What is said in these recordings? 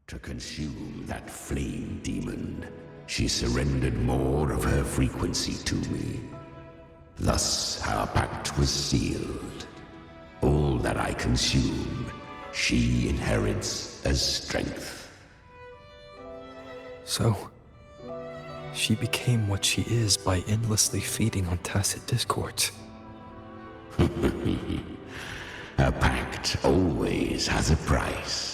To consume that flame demon, she surrendered more of her frequency to me. Thus our pact was sealed. All that I consume, she inherits as strength. So, she became what she is by endlessly feeding on tacit discords. A pact always has a price.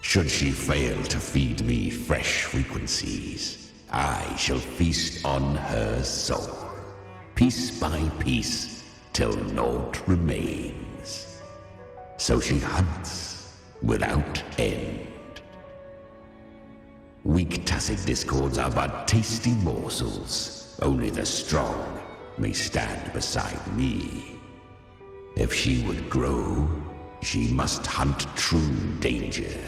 Should she fail to feed me fresh frequencies, I shall feast on her soul, piece by piece, till naught remains. So she hunts without end. Weak tacit discords are but tasty morsels. Only the strong may stand beside me. If she would grow, she must hunt true danger.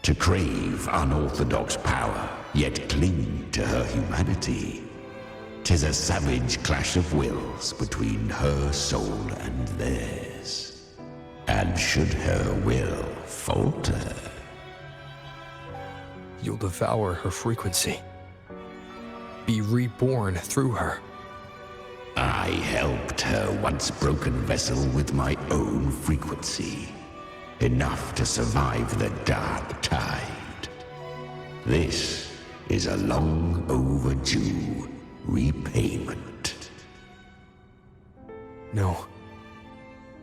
To crave unorthodox power, yet cling to her humanity, 'tis a savage clash of wills between her soul and theirs. And should her will falter, You'll devour her frequency. Be reborn through her. I helped her once broken vessel with my own frequency. Enough to survive the dark tide. This is a long overdue repayment. No.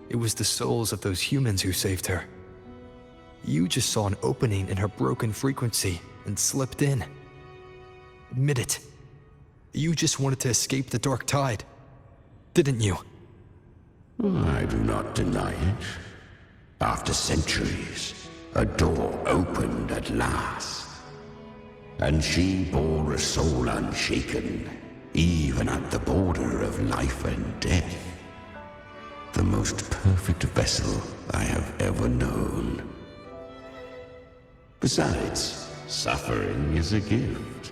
It was the souls of those humans who saved her. You just saw an opening in her broken frequency and slipped in. Admit it. You just wanted to escape the dark tide, didn't you? I do not deny it. After centuries, a door opened at last. And she bore a soul unshaken, even at the border of life and death. The most perfect vessel I have ever known. Besides, suffering is a gift.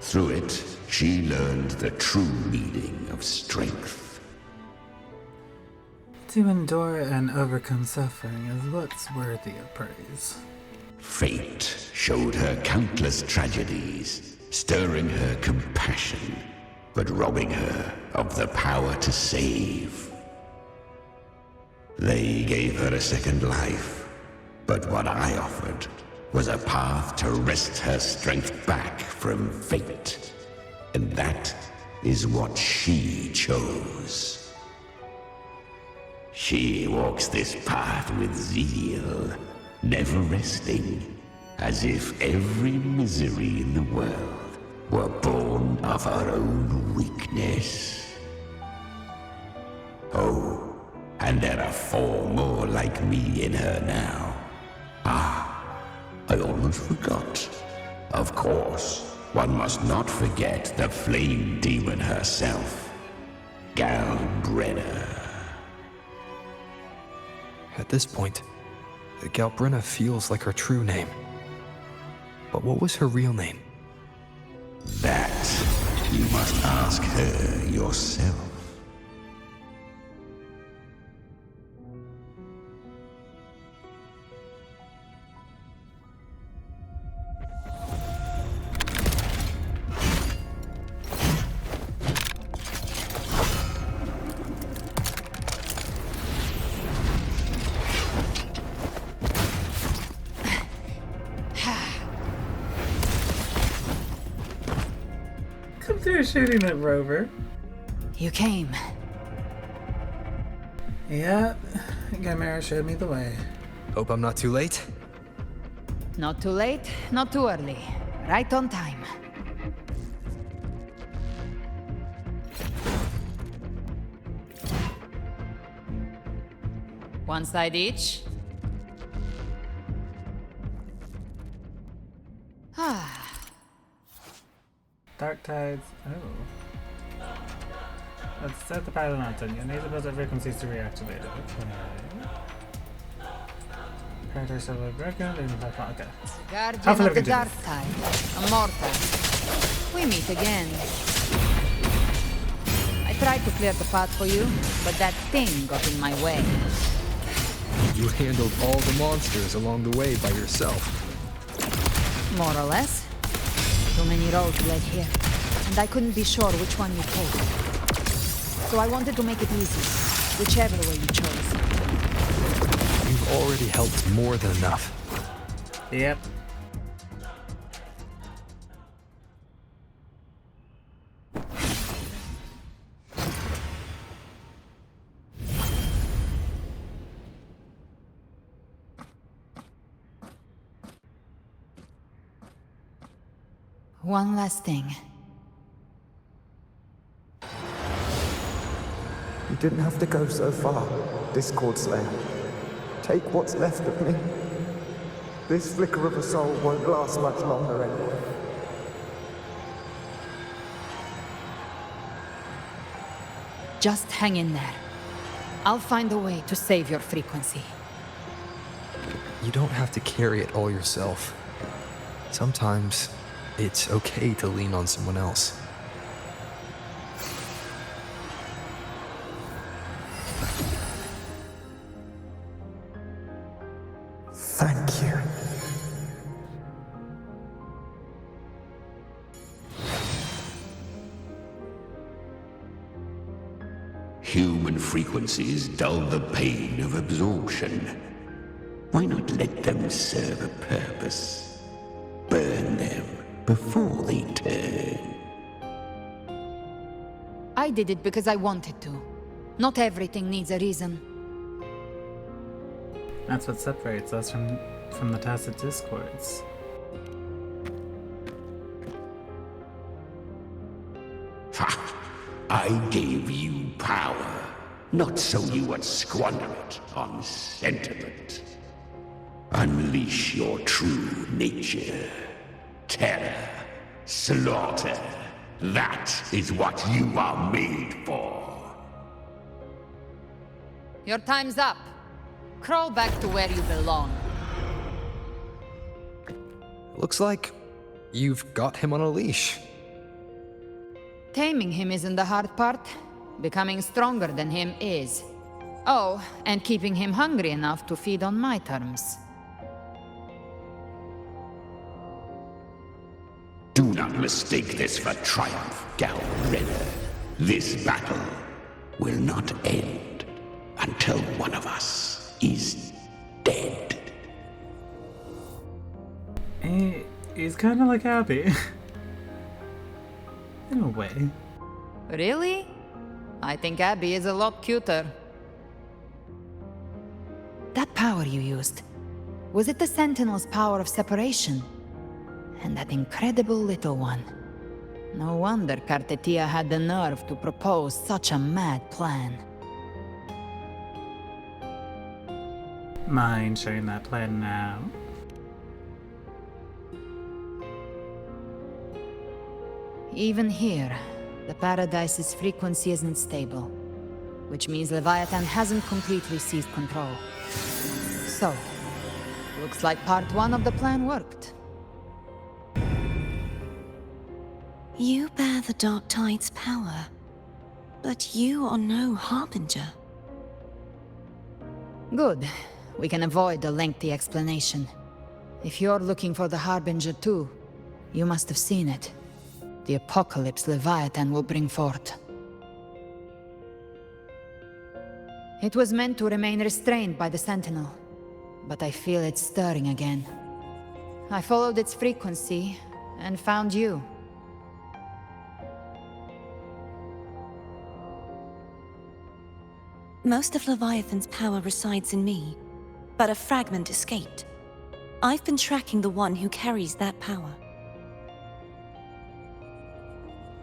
Through it, she learned the true meaning of strength. To endure and overcome suffering is what's worthy of praise. Fate showed her countless tragedies, stirring her compassion, but robbing her of the power to save. They gave her a second life, but what I offered was a path to wrest her strength back from fate. And that is what she chose. She walks this path with zeal, never resting, as if every misery in the world were born of her own weakness. Oh, and there are 4 more like me in her now. I almost forgot. Of course, one must not forget the flame demon herself, Galbrena. At this point, Galbrena feels like her true name. But what was her real name? That you must ask her yourself. Come through shooting that rover. You came. Yeah, Galbrena showed me the way. Hope I'm not too late? Not too late, not too early. Right on time. One side each. Dark tides. Oh. Let's set the pilot on done. You need to build up frequencies to reactivate it. Okay. Character solo broken. Okay. Guardian of the Dark Tide. Immortal. We meet again. I tried to clear the path for you, but that thing got in my way. You handled all the monsters along the way by yourself. More or less. Too many roads led here, and I couldn't be sure which one you take. So I wanted to make it easy, whichever way you chose. You've already helped more than enough. Yep. One last thing. You didn't have to go so far, Discord Slayer. Take what's left of me. This flicker of a soul won't last much longer anyway. Just hang in there. I'll find a way to save your frequency. You don't have to carry it all yourself. Sometimes it's okay to lean on someone else. Thank you. Human frequencies dull the pain of absorption. Why not let them serve a purpose? Burn them before they turn. I did it because I wanted to. Not everything needs a reason. That's what separates us from the tacit discords. Ha! I gave you power, not so you would squander it on sentiment. Unleash your true nature. Terror, slaughter. That is what you are made for. Your time's up. Crawl back to where you belong. Looks like you've got him on a leash. Taming him isn't the hard part. Becoming stronger than him is. Oh, and keeping him hungry enough to feed on my terms. Do not mistake this for triumph, Galbrena. This battle will not end until one of us is dead. He's kind of like Abby. In a way. Really? I think Abby is a lot cuter. That power you used, was it the Sentinel's power of separation? And that incredible little one. No wonder Cartethyia had the nerve to propose such a mad plan. Mind sharing that plan now? Even here, the Paradise's frequency isn't stable, which means Leviathan hasn't completely seized control. So, looks like part 1 of the plan worked. You bear the Dark Tide's power, but you are no Harbinger. Good. We can avoid a lengthy explanation. If you're looking for the Harbinger too, you must have seen it. The apocalypse Leviathan will bring forth. It was meant to remain restrained by the Sentinel, but I feel it stirring again. I followed its frequency and found you. Most of Leviathan's power resides in me, but a fragment escaped. I've been tracking the one who carries that power.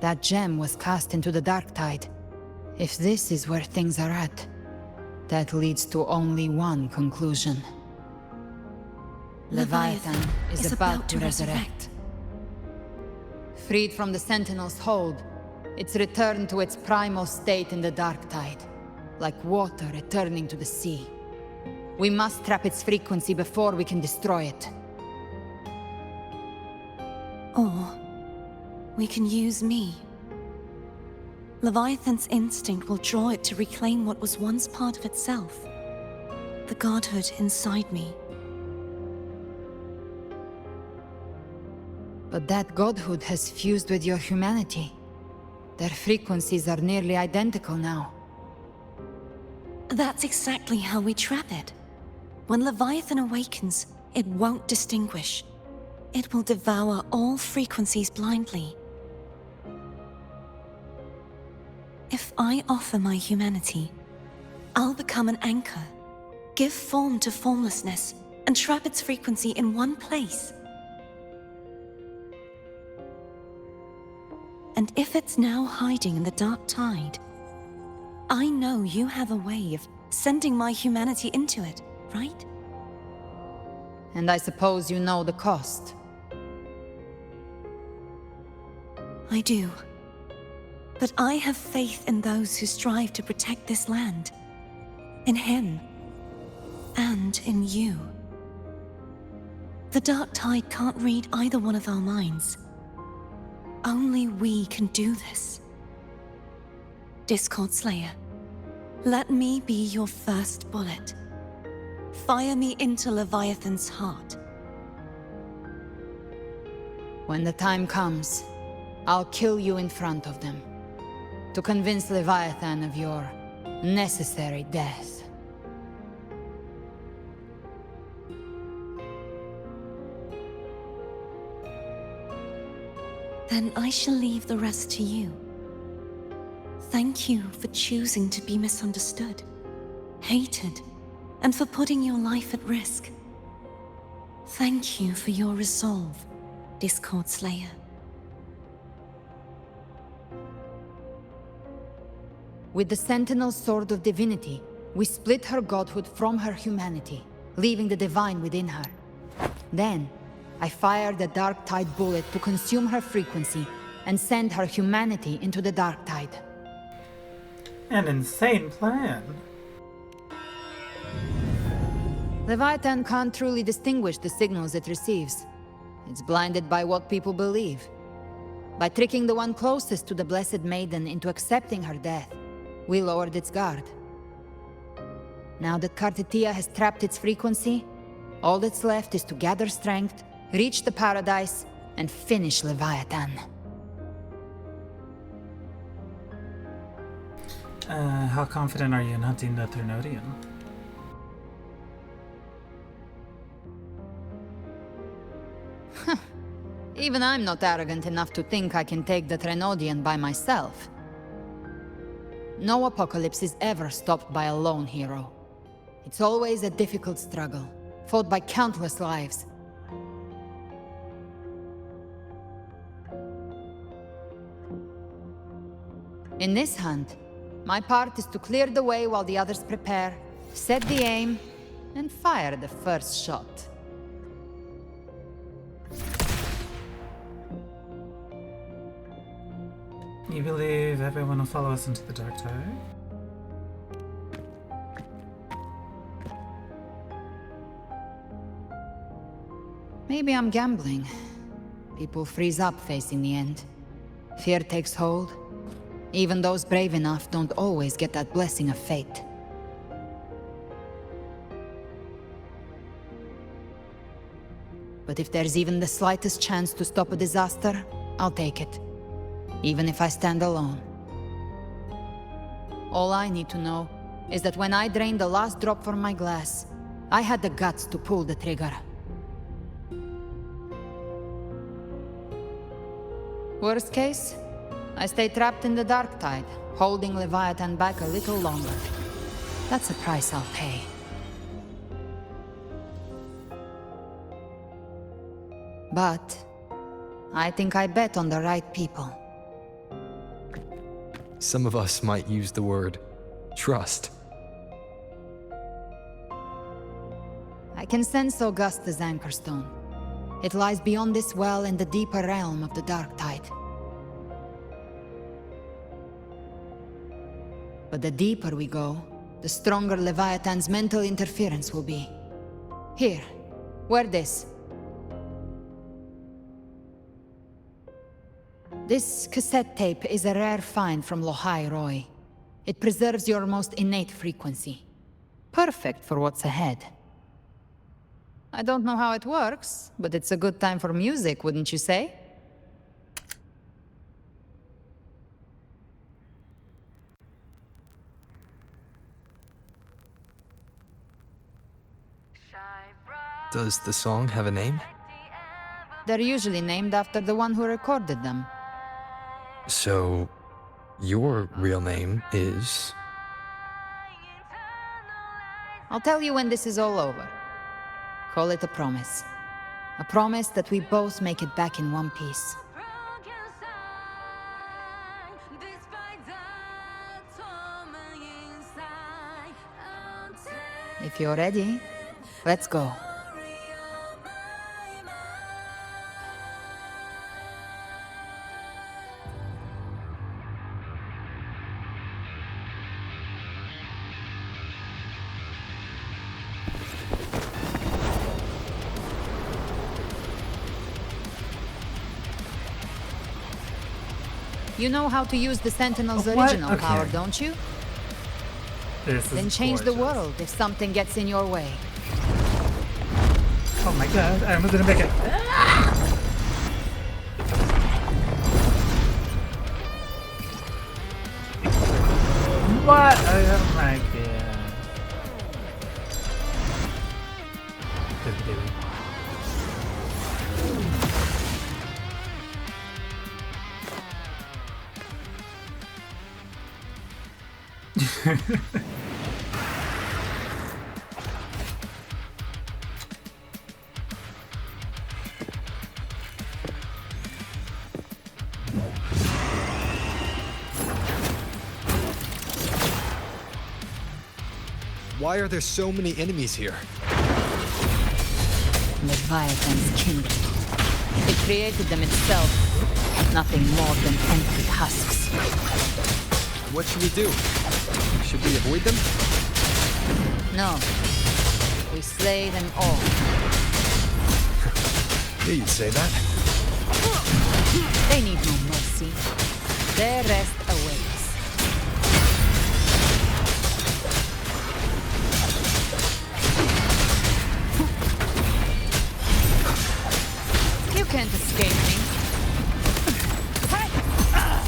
That gem was cast into the Dark Tide. If this is where things are at, that leads to only one conclusion. Leviathan is about to resurrect. Freed from the Sentinel's hold, it's returned to its primal state in the Dark Tide, like water returning to the sea. We must trap its frequency before we can destroy it. Or we can use me. Leviathan's instinct will draw it to reclaim what was once part of itself. the godhood inside me. But that godhood has fused with your humanity. Their frequencies are nearly identical now. That's exactly how we trap it. When Leviathan awakens, it won't distinguish. It will devour all frequencies blindly. If I offer my humanity, I'll become an anchor, give form to formlessness, and trap its frequency in one place. And if it's now hiding in the dark tide, I know you have a way of sending my humanity into it, right? And I suppose you know the cost. I do. But I have faith in those who strive to protect this land. In him. And in you. The dark tide can't read either one of our minds. Only we can do this. Discord Slayer, let me be your first bullet. Fire me into Leviathan's heart. When the time comes, I'll kill you in front of them. To convince Leviathan of your necessary death. Then I shall leave the rest to you. Thank you for choosing to be misunderstood, hated, and for putting your life at risk. Thank you for your resolve, Discord Slayer. With the Sentinel Sword of Divinity, we split her godhood from her humanity, leaving the divine within her. Then, I fired the Dark Tide bullet to consume her frequency and send her humanity into the Dark Tide. An insane plan. Leviathan can't truly distinguish the signals it receives. It's blinded by what people believe. By tricking the one closest to the Blessed Maiden into accepting her death, we lowered its guard. Now that Cartethyia has trapped its frequency, all that's left is to gather strength, reach the paradise, and finish Leviathan. How confident are you in hunting the Thermodian? Even I'm not arrogant enough to think I can take the Thermodian by myself. No apocalypse is ever stopped by a lone hero. It's always a difficult struggle, fought by countless lives. In this hunt, my part is to clear the way while the others prepare, set the aim, and fire the first shot. You believe everyone will follow us into the Dark Tide? Maybe I'm gambling. People freeze up facing the end. Fear takes hold. Even those brave enough don't always get that blessing of fate. But if there's even the slightest chance to stop a disaster, I'll take it. Even if I stand alone. All I need to know is that when I drained the last drop from my glass, I had the guts to pull the trigger. Worst case, I stay trapped in the Dark Tide, holding Leviathan back a little longer. That's a price I'll pay. But I think I bet on the right people. Some of us might use the word trust. I can sense Augusta's anchorstone. It lies beyond this well in the deeper realm of the Dark Tide. But the deeper we go, the stronger Leviathan's mental interference will be. Here, wear this. This cassette tape is a rare find from Lohai Roy. It preserves your most innate frequency. Perfect for what's ahead. I don't know how it works, but it's a good time for music, wouldn't you say? Does the song have a name? They're usually named after the one who recorded them. So, your real name is... I'll tell you when this is all over. Call it a promise. A promise that we both make it back in one piece. If you're ready, let's go. You know how to use the Sentinel's What? original Okay. power, don't you? This is Then change the gorgeous. world if something gets in your way. Oh my god, I almost didn't make it. What? Oh my god. Why are there so many enemies here? Leviathan's kindred. It created them itself. Nothing more than empty husks. What should we do? Should we avoid them? No. We slay them all. Knew you'd say that. They need no mercy. Their rest awaits. You can't escape me.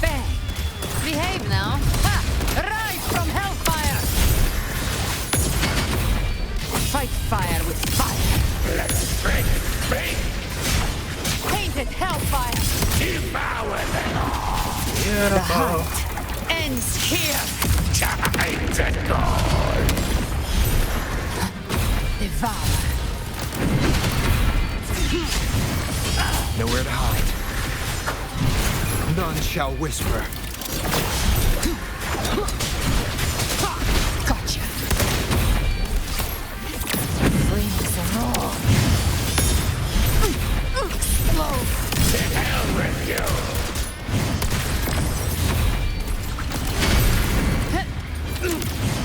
Bang! Behave now. Ha! Rise from hellfire! Fight fire with fire. Let's break, Painted hellfire. devour them all. The Beautiful. hunt ends here. Time to go. Devour. Nowhere to hide. None shall whisper. Gotcha. Flames and all. Explode. To hell with you.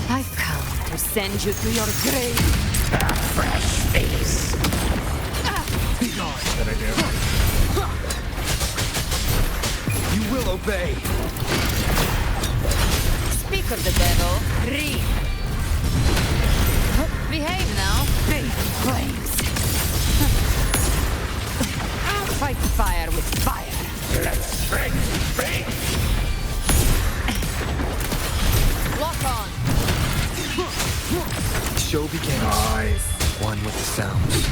I've come to send you to your grave. A fresh face. That I do. You will obey. Speak of the devil, read. Behave now. Big flames. Fight fire with fire. Let's break. Lock on. The show begins. Nice. One with the sounds.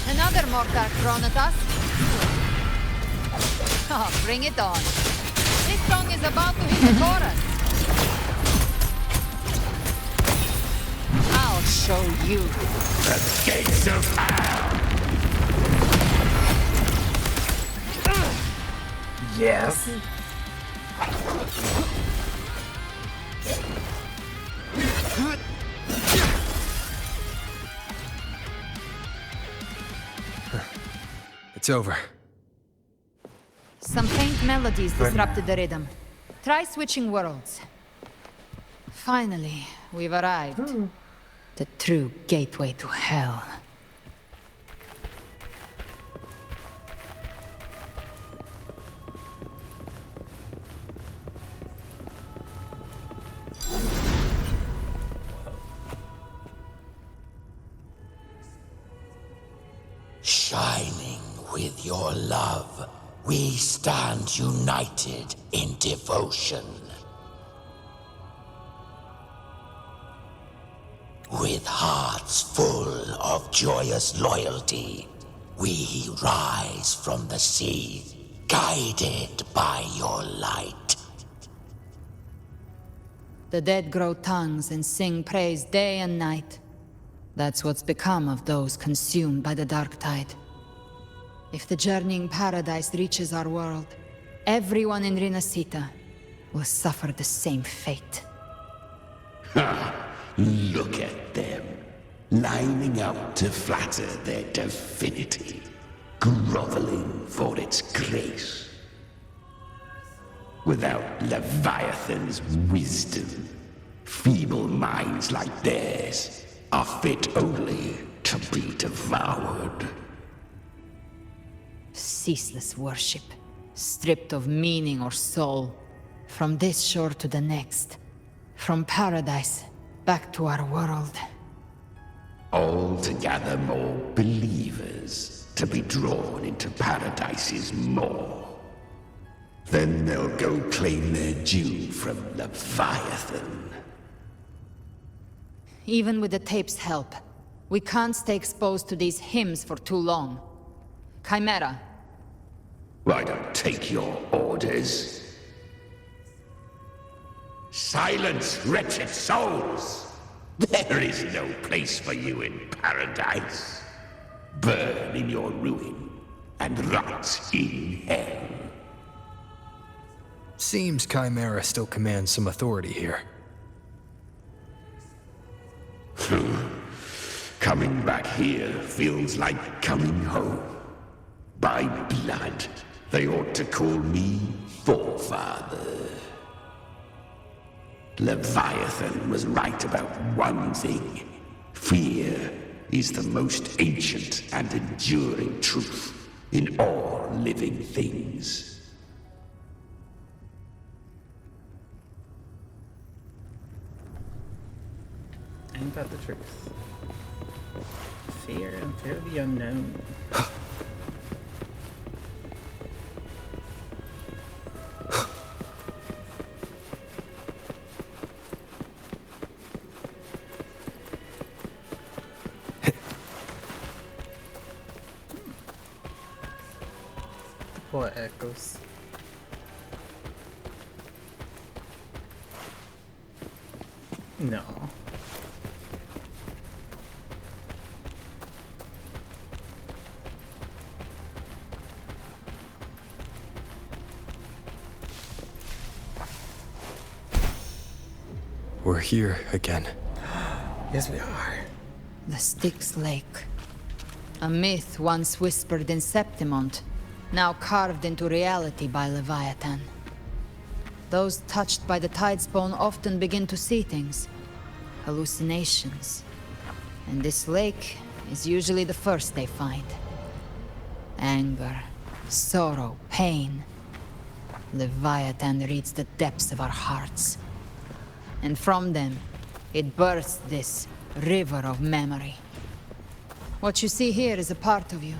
Another Mortar thrown at us. Oh, bring it on. This song is about to hit the chorus. I'll show you. The gates of hell. Yes. It's over. Some faint melodies disrupted the rhythm. Try switching worlds. Finally, we've arrived. The true gateway to hell. Shining with your love, we stand united in devotion. With hearts full of joyous loyalty, we rise from the sea, guided by your light. The dead grow tongues and sing praise day and night. That's what's become of those consumed by the dark tide. If the journeying paradise reaches our world, everyone in Rinasita will suffer the same fate. Look at them, lining up to flatter their divinity, groveling for its grace. Without Leviathan's wisdom, feeble minds like theirs are fit only to be devoured. Ceaseless worship, stripped of meaning or soul, from this shore to the next, from paradise back to our world. All to gather more believers to be drawn into Paradise's maw. Then they'll go claim their due from Leviathan. Even with the tape's help, we can't stay exposed to these hymns for too long. Chimera. I don't take your orders. Silence, wretched souls! There is no place for you in paradise. Burn in your ruin and rot in hell. Seems Chimera still commands some authority here. Coming back here feels like coming home. By blood, they ought to call me Forefather. Leviathan was right about one thing. Fear is the most ancient and enduring truth in all living things. Ain't that the truth? Fear and fear of the unknown. Poor echoes. No. We're here again. Yes, we are. The Styx Lake. A myth once whispered in Septimont, now carved into reality by Leviathan. Those touched by the Tidespawn often begin to see things. Hallucinations. And this lake is usually the first they find. Anger, sorrow, pain. Leviathan reads the depths of our hearts. And from them, it births this river of memory. What you see here is a part of you.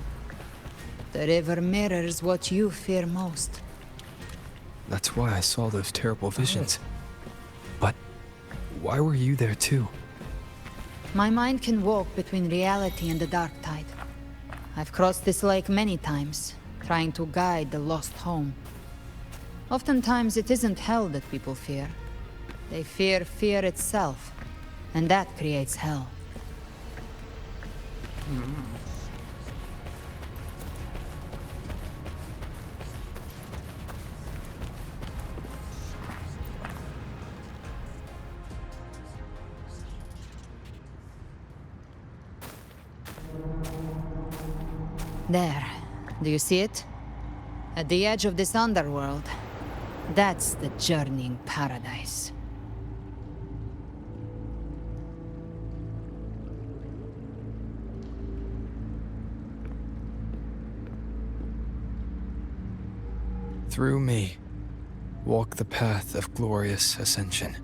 The river mirrors what you fear most. That's why I saw those terrible visions. But why were you there too? My mind can walk between reality and the dark tide. I've crossed this lake many times, trying to guide the lost home. Oftentimes it isn't hell that people fear. They fear fear itself, and that creates hell. There. Do you see it? At the edge of this underworld. That's the journeying paradise. Through me, walk the path of glorious ascension.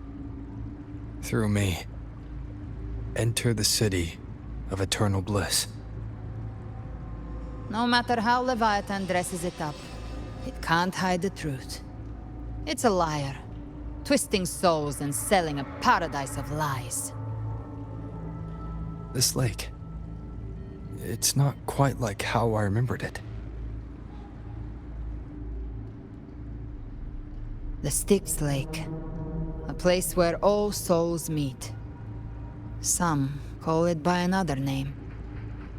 Through me, enter the city of eternal bliss. No matter how Leviathan dresses it up, it can't hide the truth. It's a liar, twisting souls and selling a paradise of lies. This lake. It's not quite like how I remembered it. The Styx Lake. A place where all souls meet. Some call it by another name.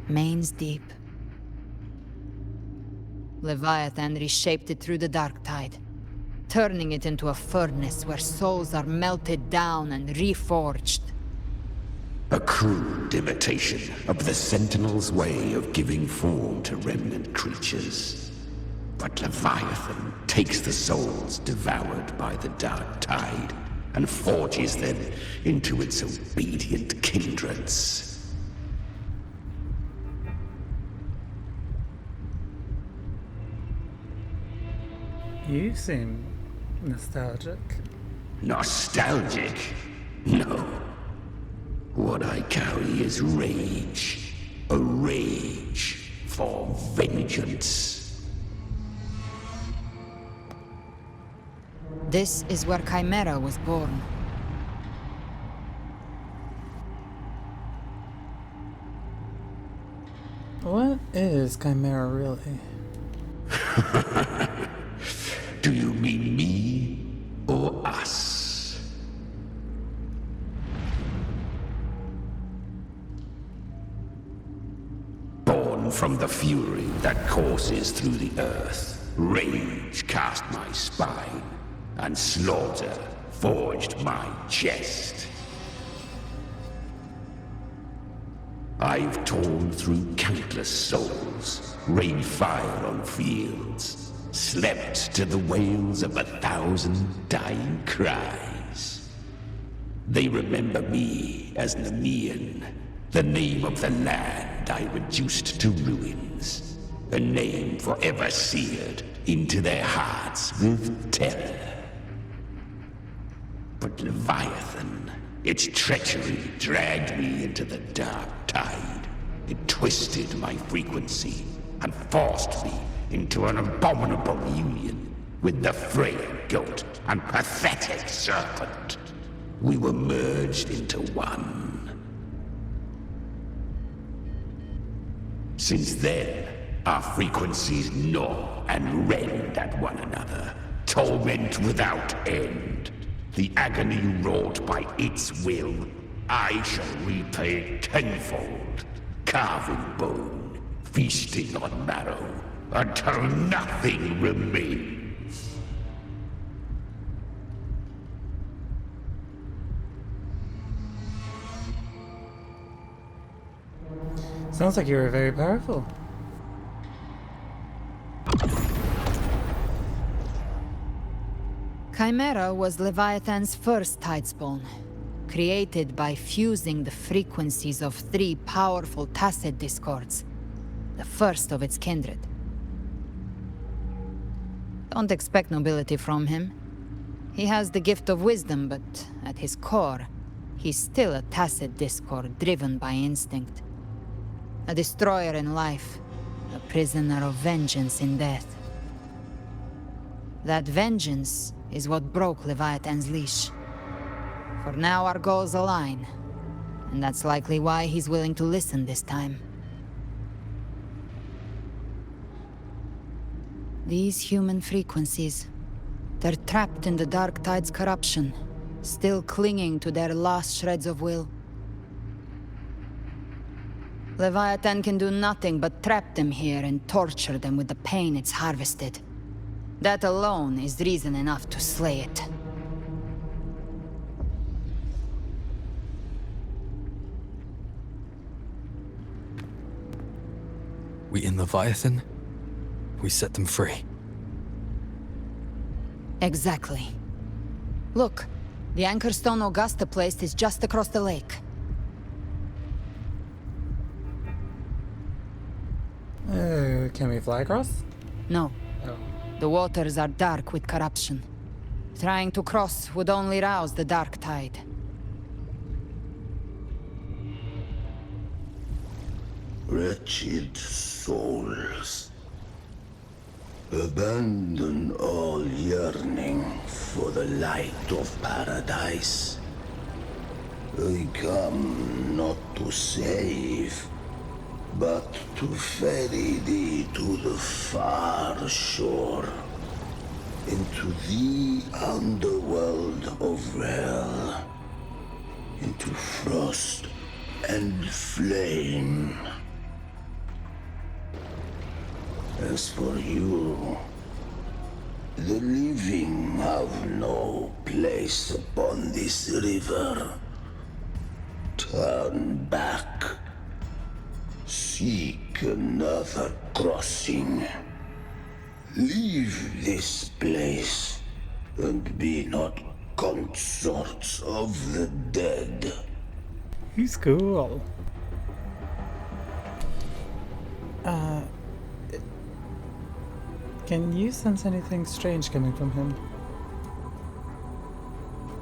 Main's Deep. Leviathan reshaped it through the dark tide, turning it into a furnace where souls are melted down and reforged. A crude imitation of the Sentinel's way of giving form to remnant creatures. But Leviathan takes the souls devoured by the dark tide and forges them into its obedient kindreds. You seem nostalgic. Nostalgic? No. What I carry is rage. A rage for vengeance. This is where Chimera was born. What is Chimera really? Do you mean me or us? Born from the fury that courses through the earth, rage cast my spine, and slaughter forged my chest. I've torn through countless souls, rained fire on fields, slept to the wails of 1,000 dying cries. They remember me as Nemean, the name of the land I reduced to ruins, a name forever seared into their hearts with terror. But Leviathan, its treachery dragged me into the dark tide. It twisted my frequency and forced me into an abominable union with the frail goat and pathetic serpent. We were merged into one. Since then, our frequencies gnaw and rend at one another, torment without end. The agony wrought by its will, I shall repay tenfold, carving bone, feasting on marrow, until nothing remains. Sounds like you were very powerful. Chimera was Leviathan's first tidespawn, created by fusing the frequencies of 3 powerful tacet discords, the first of its kindred. Don't expect nobility from him. He has the gift of wisdom, but at his core, he's still a tacet discord driven by instinct. A destroyer in life, a prisoner of vengeance in death. That vengeance is what broke Leviathan's leash. For now our goals align, and that's likely why he's willing to listen this time. These human frequencies, they're trapped in the Dark Tide's corruption, still clinging to their last shreds of will. Leviathan can do nothing but trap them here and torture them with the pain it's harvested. That alone is reason enough to slay it. We in Leviathan? We set them free. Exactly. Look, the anchor stone Augusta placed is just across the lake. Can we fly across? No. Oh. The waters are dark with corruption. Trying to cross would only rouse the dark tide. Wretched souls, abandon all yearning for the light of paradise. I come not to save, but to ferry thee to the far shore, into the underworld of hell, into frost and flame. As for you, the living have no place upon this river. Turn back. Seek another crossing. Leave this place, and be not consorts of the dead. He's cool. Can you sense anything strange coming from him?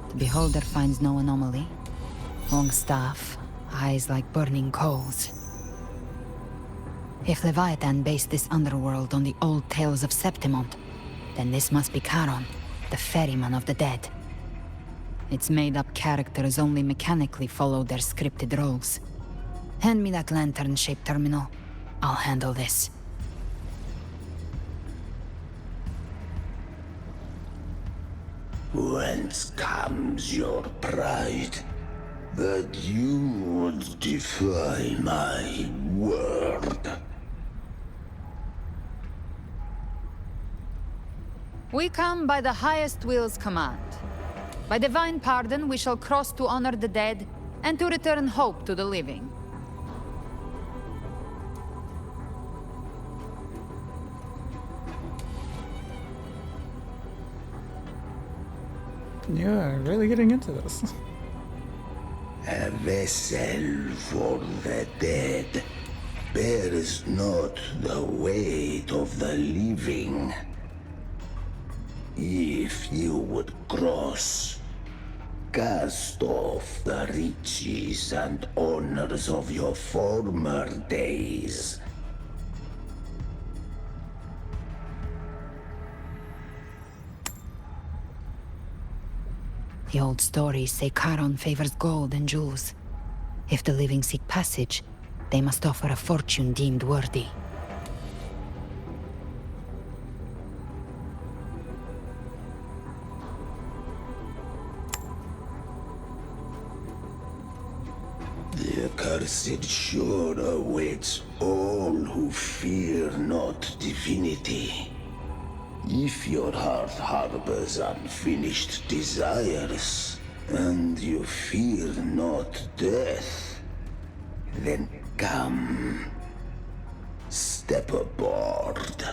The beholder finds no anomaly. Long staff, eyes like burning coals. If Leviathan based this underworld on the old tales of Septimont, then this must be Charon, the ferryman of the dead. Its made-up characters only mechanically follow their scripted roles. Hand me that lantern-shaped terminal. I'll handle this. Whence comes your pride that you would defy my word? We come by the highest will's command. By divine pardon, we shall cross to honor the dead and to return hope to the living. You are really getting into this. A vessel for the dead bears not the weight of the living. If you would cross, cast off the riches and honors of your former days. The old stories say Charon favors gold and jewels. If the living seek passage, they must offer a fortune deemed worthy. The accursed shore awaits all who fear not divinity. If your heart harbors unfinished desires, and you fear not death, then come, step aboard.